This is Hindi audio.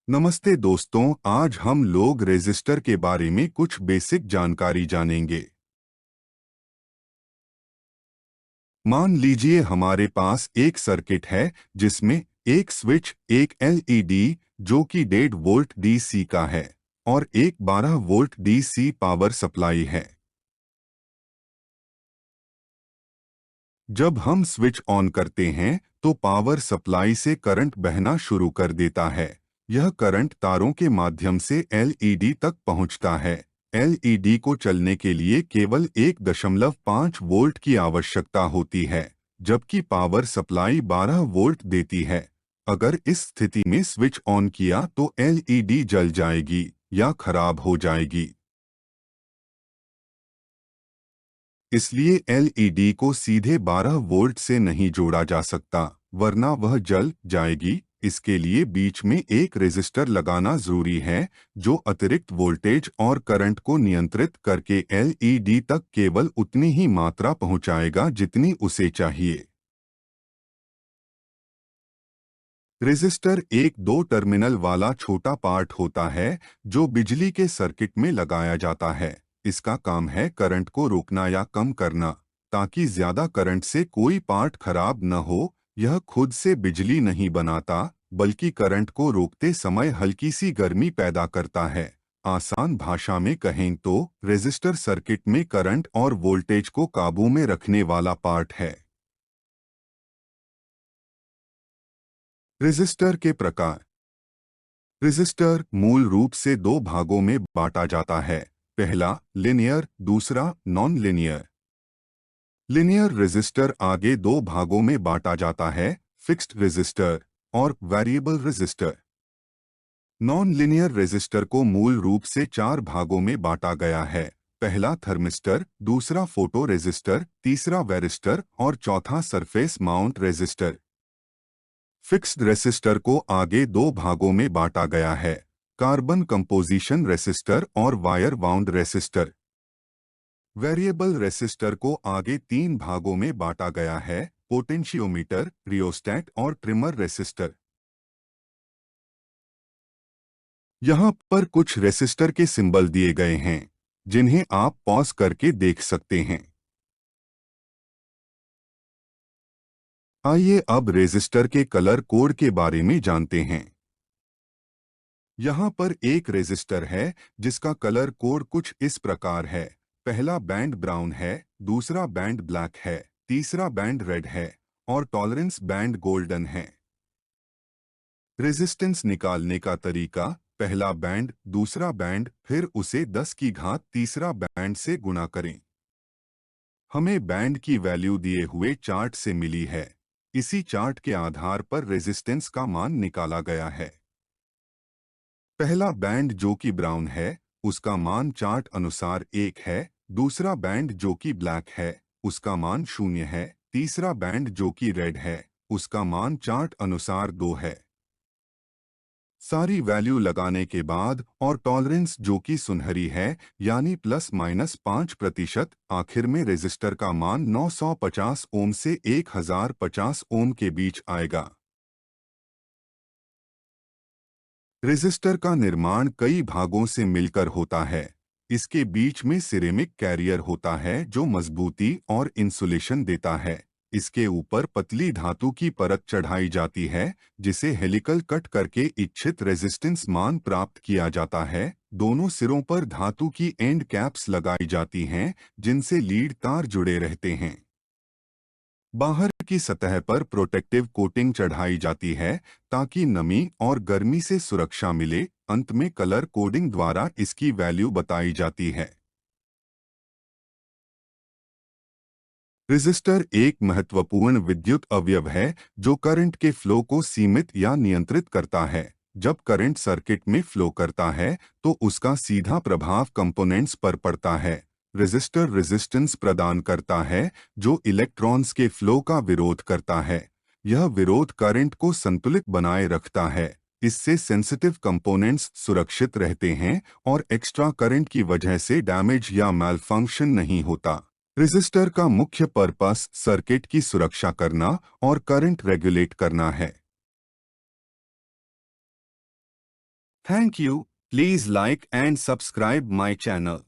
नमस्ते दोस्तों, आज हम लोग रेजिस्टर के बारे में कुछ बेसिक जानकारी जानेंगे। मान लीजिए हमारे पास एक सर्किट है जिसमें एक स्विच, एक एलईडी जो कि 1.5 वोल्ट डीसी का है और एक 12 वोल्ट डीसी पावर सप्लाई है। जब हम स्विच ऑन करते हैं तो पावर सप्लाई से करंट बहना शुरू कर देता है। यह करंट तारों के माध्यम से एलईडी तक पहुंचता है। एलईडी को चलने के लिए केवल 1.5 वोल्ट की आवश्यकता होती है, जबकि पावर सप्लाई 12 वोल्ट देती है। अगर इस स्थिति में स्विच ऑन किया तो एलईडी जल जाएगी या खराब हो जाएगी। इसलिए एलईडी को सीधे 12 वोल्ट से नहीं जोड़ा जा सकता, वरना वह जल जाएगी। इसके लिए बीच में एक रेजिस्टर लगाना जरूरी है, जो अतिरिक्त वोल्टेज और करंट को नियंत्रित करके एलईडी तक केवल उतनी ही मात्रा पहुंचाएगा जितनी उसे चाहिए। रेजिस्टर एक दो टर्मिनल वाला छोटा पार्ट होता है जो बिजली के सर्किट में लगाया जाता है। इसका काम है करंट को रोकना या कम करना, ताकि ज्यादा करंट से कोई पार्ट खराब न हो। यह खुद से बिजली नहीं बनाता, बल्कि करंट को रोकते समय हल्की सी गर्मी पैदा करता है। आसान भाषा में कहें तो रेजिस्टर सर्किट में करंट और वोल्टेज को काबू में रखने वाला पार्ट है। रेजिस्टर के प्रकार। रेजिस्टर मूल रूप से दो भागों में बांटा जाता है। पहला लिनियर, दूसरा नॉन लिनियर। लिनियर रेजिस्टर आगे दो भागों में बांटा जाता है, फिक्स्ड रेजिस्टर और variable resistor. Non linear resistor को मूल रूप से चार भागों में बांटा गया है। पहला थर्मिस्टर, दूसरा फोटो रेजिस्टर, तीसरा वेरिस्टर और चौथा surface mount resistor. Fixed resistor को आगे दो भागों में बांटा गया है, कार्बन कंपोजिशन रेसिस्टर और wire wound resistor. Variable resistor को आगे तीन भागों में बांटा गया है, पोटेंशियोमीटर, रियोस्टेट और ट्रिमर रेसिस्टर। यहाँ पर कुछ रेसिस्टर के सिंबल दिए गए हैं, जिन्हें आप पॉज करके देख सकते हैं। आइए अब रेजिस्टर के कलर कोड के बारे में जानते हैं। यहाँ पर एक रेजिस्टर है जिसका कलर कोड कुछ इस प्रकार है। पहला बैंड ब्राउन है, दूसरा बैंड ब्लैक है, तीसरा बैंड रेड है और टॉलरेंस बैंड गोल्डन है। रेजिस्टेंस निकालने का तरीका, पहला बैंड, दूसरा बैंड, फिर उसे 10 की घात तीसरा बैंड से गुणा करें। हमें बैंड की वैल्यू दिए हुए चार्ट से मिली है। इसी चार्ट के आधार पर रेजिस्टेंस का मान निकाला गया है। पहला बैंड जो कि ब्राउन है, उसका मान चार्ट अनुसार 1 है। दूसरा बैंड जो कि ब्लैक है, उसका मान 0 है। तीसरा बैंड जो कि रेड है, उसका मान चार्ट अनुसार 2 है। सारी वैल्यू लगाने के बाद और टॉलरेंस जो कि सुनहरी है, यानी ±5%, आखिर में रेजिस्टर का मान 950 ओम से 1050 ओम के बीच आएगा। रेजिस्टर का निर्माण कई भागों से मिलकर होता है। इसके बीच में सिरेमिक कैरियर होता है जो मजबूती और इंसुलेशन देता है। इसके ऊपर पतली धातु की परत चढ़ाई जाती है, जिसे हेलिकल कट करके इच्छित रेजिस्टेंस मान प्राप्त किया जाता है। दोनों सिरों पर धातु की एंड कैप्स लगाई जाती हैं, जिनसे लीड तार जुड़े रहते हैं। बाहर की सतह पर प्रोटेक्टिव कोटिंग चढ़ाई जाती है, ताकि नमी और गर्मी से सुरक्षा मिले। अंत में कलर कोडिंग द्वारा इसकी वैल्यू बताई जाती है। रेजिस्टर एक महत्वपूर्ण विद्युत अवयव है जो करंट के फ्लो को सीमित या नियंत्रित करता है। जब करंट सर्किट में फ्लो करता है तो उसका सीधा प्रभाव कंपोनेंट्स पर पड़ता है। रेजिस्टर रेजिस्टेंस प्रदान करता है जो इलेक्ट्रॉन्स के फ्लो का विरोध करता है। यह विरोध करंट को संतुलित बनाए रखता है। इससे सेंसिटिव कंपोनेंट्स सुरक्षित रहते हैं और एक्स्ट्रा करंट की वजह से डैमेज या मैलफंक्शन नहीं होता। रेजिस्टर का मुख्य पर्पस सर्किट की सुरक्षा करना और करंट रेगुलेट करना है। Thank you. Please like and subscribe my channel.